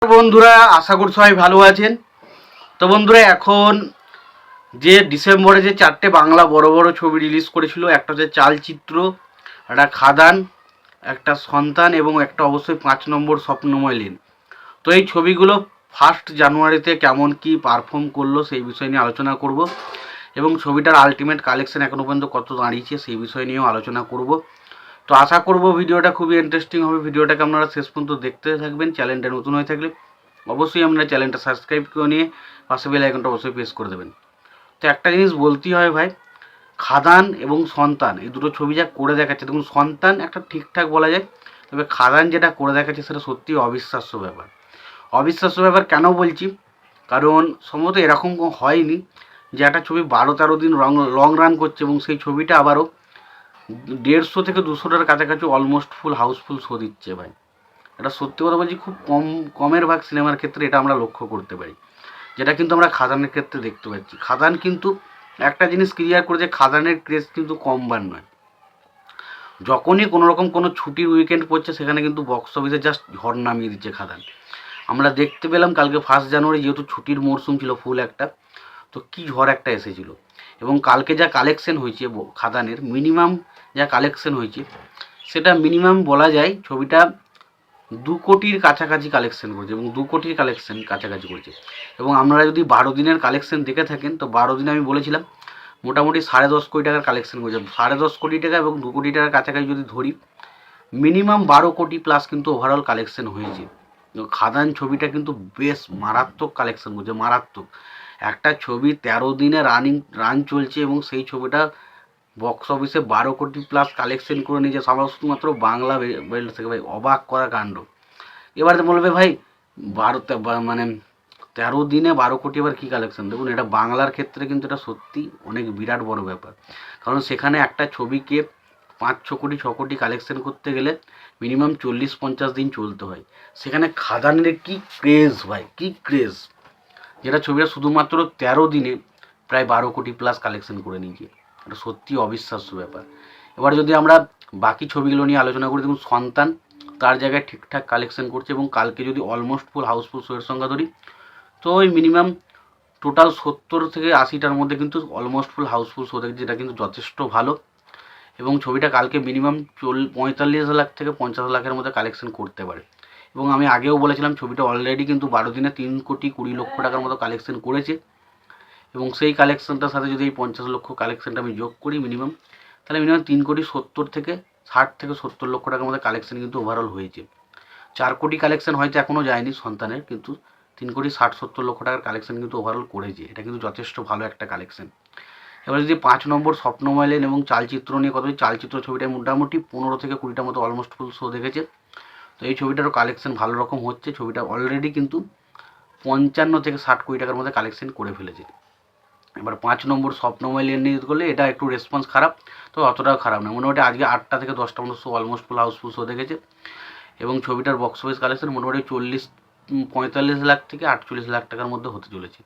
বন্ধুরা, আশা করি সবাই ভালো আছেন। তো বন্ধুরা, এখন যে ডিসেম্বরে যে 4টে বাংলা বড় বড় ছবি রিলিজ করেছিল, একটা হচ্ছে চালচিত্র, একটা খাদান, একটা সন্তান এবং একটা অবশ্যই 5 নম্বর স্বপ্নময় লেন। তো এই ছবিগুলো 1 জানুয়ারিতে কেমন কি পারফর্ম করলো সেই বিষয় নিয়ে আলোচনা করব এবং ছবিটার আলটিমেট কালেকশন এখনো পর্যন্ত কত দাঁড়িয়েছে সেই বিষয় নিয়েও আলোচনা করব। তো আশা করব ভিডিওটা খুবই ইন্টারেস্টিং হবে। ভিডিওটাকে আপনারা শেষ পর্যন্ত দেখতে থাকবেন। চ্যানেলটা নতুন হয়ে থাকলে অবশ্যই আপনারা চ্যানেলটা সাবস্ক্রাইব করে নিয়ে পাশে বেল আইকনটা অবশ্যই প্রেস করে দেবেন। তো একটা জিনিস বলতেই হয় ভাই, খাদান এবং সন্তান এই দুটো ছবি যা করে দেখাচ্ছে, দেখুন সন্তান একটা ঠিকঠাক বলা যায়, তবে খাদান যেটা করে দেখাচ্ছে সেটা সত্যি অবিশ্বাস্য ব্যাপার। অবিশ্বাস্য ব্যাপার কেন বলছি, কারণ সম্ভবত এরকম হয়নি যে একটা ছবি 12-13 দিন লং রান করছে এবং সেই ছবিটা আবারও 150 থেকে 200টার কাছাকাছি অলমোস্ট ফুল হাউসফুল শো দিচ্ছে ভাই। এটা সত্যি কথা বলছি, খুব কমের ভাগ সিনেমার ক্ষেত্রে এটা আমরা লক্ষ্য করতে পারি, যেটা কিন্তু আমরা খাদানের ক্ষেত্রে দেখতে পাচ্ছি। খাদান কিন্তু একটা জিনিস ক্লিয়ার করে যে খাদানের ক্রেজ কিন্তু কমবার নয়। যখনই কোনো রকম কোনো ছুটির উইকেন্ড পড়ছে সেখানে কিন্তু বক্স অফিসে জাস্ট ঝড় নামিয়ে দিচ্ছে খাদান। আমরা দেখতে পেলাম কালকে 1 জানুয়ারি, যেহেতু ছুটির মরশুম ছিল ফুল একটা, তো কি ঝড় একটা এসেছিল। এবং কালকে যা কালেকশন হয়েছে খাদানের, মিনিমাম যা কালেকশন হয়েছে সেটা মিনিমাম বলা যায় ছবিটা 2 কোটির কাছাকাছি কালেকশন করেছে এবং 2 কোটির কালেকশন কাছাকাছি করেছে। এবং আপনারা যদি 12 দিনের কালেকশন দেখে থাকেন, তো 12 দিনে আমি বলেছিলাম মোটামুটি 10.5 কোটি টাকার কালেকশন করেছে। 10.5 কোটি টাকা এবং 2 কোটি টাকার কাছাকাছি যদি ধরি, মিনিমাম 12 কোটি প্লাস কিন্তু ওভারঅল কালেকশন হয়েছে। খাদান ছবিটা কিন্তু বেশ মারাত্মক কালেকশন করেছে, মারাত্মক। একটা ছবি 13 দিনে রান চলছে এবং সেই ছবিটা বক্স অফিসে 12 কোটি প্লাস কালেকশন করে নিয়েছে শুধুমাত্র বাংলা বেল্ট থেকে। ভাই অবাক করা কাণ্ড। এবারে বলবে ভাই 13 দিনে 12 কোটি আবার কী কালেকশন, দেখুন এটা বাংলার ক্ষেত্রে কিন্তু এটা সত্যি অনেক বিরাট বড় ব্যাপার। কারণ সেখানে একটা ছবিকে 5-6 কোটি কালেকশন করতে গেলে মিনিমাম 40-50 দিন চলতে হয়। সেখানে খাদানের কি ক্রেজ ভাই, কি ক্রেজ, যেটা ছবিটা শুধুমাত্র 13 দিনে প্রায় 12 কোটি প্লাস কালেকশন করে নিয়েছে। এটা সত্যি অবিশ্বাস্য ব্যাপার। এবার যদি আমরা বাকি ছবিগুলো নিয়ে আলোচনা করি, দেখুন সন্তান তার জায়গায় ঠিকঠাক কালেকশন করছে এবং কালকে যদি অলমোস্ট ফুল হাউসফুল শোয়ের সংখ্যা ধরি, তো ওই মিনিমাম টোটাল 70 থেকে 80টার মধ্যে কিন্তু অলমোস্ট ফুল হাউসফুল শো দেখছে, যেটা কিন্তু যথেষ্ট ভালো। এবং ছবিটা কালকে মিনিমাম 45 লাখ থেকে 50 লাখের মধ্যে কালেকশন করতে পারে। এবং আমি আগেও বলেছিলাম ছবিটা অলরেডি কিন্তু 12 দিনে 3,20,00,000 টাকার মতো কালেকশন করেছে। এবং সেই কালেকশনটার সাথে যদি এই 50 লক্ষ কালেকশনটা আমি যোগ করি মিনিমাম, তাহলে মিনিমাম 3,70 থেকে 60 থেকে 70 লক্ষ টাকার মধ্যে কালেকশন কিন্তু ওভারঅল হয়েছে। 4 কোটি কালেকশন হয়তো এখনও যায়নি সন্তানের, কিন্তু 3,60-70 লক্ষ টাকার কালেকশন কিন্তু ওভারঅল করেছে। এটা কিন্তু যথেষ্ট ভালো একটা কালেকশন। এবার যদি 5 নম্বর স্বপ্নময় লেন এবং চালচিত্র নিয়ে কথা বলি, চালচিত্র ছবিটা মোটামুটি 15 থেকে 20টার মতো অলমোস্ট ফুল শো দেখেছে। তো এই ছবিটারও কালেকশন ভালো রকম হচ্ছে। ছবিটা অলরেডি কিন্তু 55 থেকে 60 কোটি টাকার মধ্যে কালেকশন করে ফেলেছে। এবার 5 নম্বর স্বপ্নময় লেন নিয়ে করলে এটা একটু রেসপন্স খারাপ, তো অতটাও খারাপ না। মোটামুটি আজকে 8টা থেকে 10টা মতো show almost full housefull show দেখেছে এবং ছবিটার বক্স অফিস কালেকশন মোটামুটি 45 লাখ থেকে 48 লাখ টাকার মধ্যে হতে চলেছে।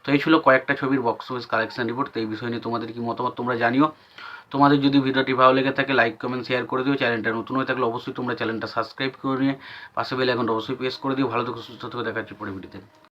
তো এই ছিল কয়েকটা ছবির বক্স অফিস কালেকশন রিপোর্ট। তো এই বিষয় নিয়ে তোমাদের কি মতামত তোমরা জানিও। তোমাদের যদি ভিডিওটি ভালো লেগে থাকে লাইক কমেন্ট শেয়ার করে দিও। চ্যানেলটা নতুন হয়ে থাকলে অবশ্যই তোমরা চ্যানেলটা সাবস্ক্রাইব করে নিয়ে পাশে বেল আইকনটা অবশ্যই প্রেস করে দিও। ভালো থেকো, সুস্থ থেকো, দেখা হচ্ছে পরে ভিডিওতে।